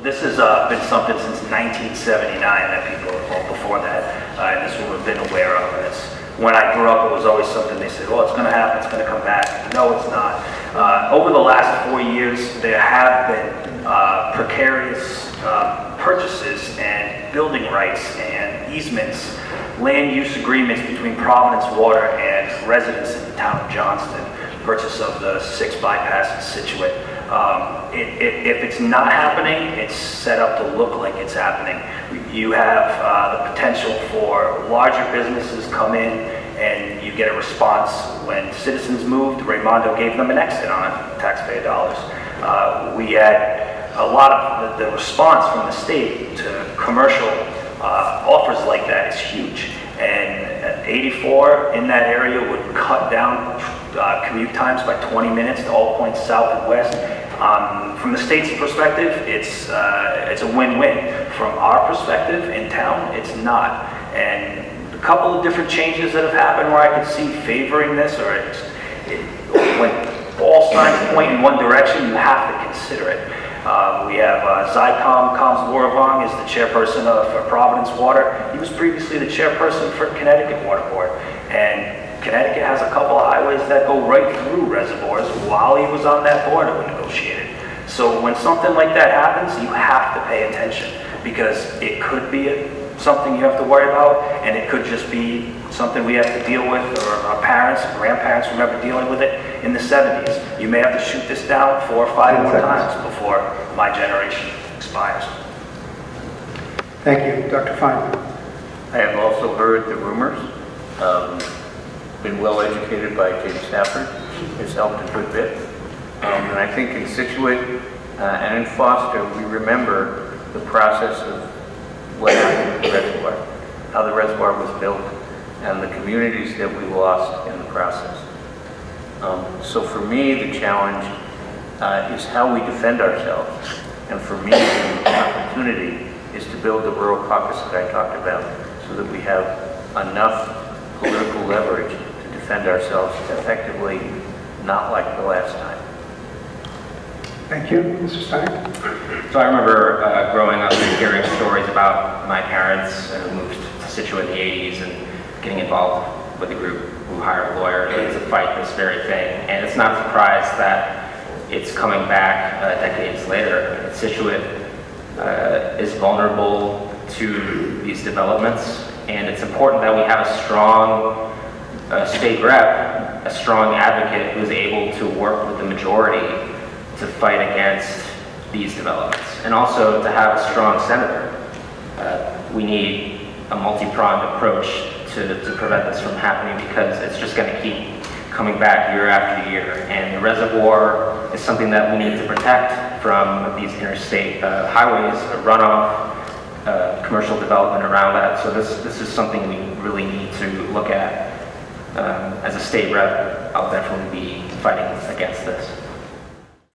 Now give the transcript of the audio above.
This has been something since 1979 that people, well, before that, in this room have been aware of. And it's, when I grew up, it was always something they said, well, it's going to happen, it's going to come back. No, it's not. Over the last 4 years, there have been precarious purchases and building rights and easements, land use agreements between Providence Water and residents in the town of Johnston, purchase of the 6 bypass in Situate. If it's not happening, it's set up to look like it's happening. You have the potential for larger businesses come in and you get a response. When Citizens moved, Raimondo gave them an exit on taxpayer dollars. We had a lot of the response from the state to commercial offers like that is huge. And 84 in that area would cut down commute times by 20 minutes to all points south and west. From the state's perspective, it's a win-win. From our perspective in town, it's not. And a couple of different changes that have happened where I could see favoring this, or when all signs point in one direction, you have to consider it. We have Sicom is the chairperson of Providence Water. He was previously the chairperson for Connecticut Water Board. And Connecticut has a couple of highways that go right through reservoirs. While he was on that board, it was negotiated. So when something like that happens, you have to pay attention, because it could be something you have to worry about, and it could just be something we have to deal with, or our parents and grandparents remember dealing with it in the 70s. You may have to shoot this down 4 or 5 more times before my generation expires. Thank you. Dr. Feynman. I have also heard the rumors. Been well educated by James Stafford. It's helped a good bit. And I think in Situate and in Foster, we remember the process of what happened with the reservoir, how the reservoir was built, and the communities that we lost in the process. So for me, the challenge is how we defend ourselves. And for me, the opportunity is to build the rural caucus that I talked about, so that we have enough political leverage to defend ourselves effectively, not like the last time. Thank you. Mr. Stein? So I remember growing up and hearing stories about my parents who moved to Situate in the 80s and getting involved with a group who hired lawyers to fight this very thing. And it's not a surprise that it's coming back decades later. Situate is vulnerable to these developments, and it's important that we have a strong state rep, a strong advocate who's able to work with the majority to fight against these developments, and also to have a strong senator. We need a multi-pronged approach to prevent this from happening, because it's just going to keep coming back year after year. And the reservoir is something that we need to protect from these interstate highways, runoff, commercial development around that. So this is something we really need to look at. As a state rep, I'll definitely be fighting against this.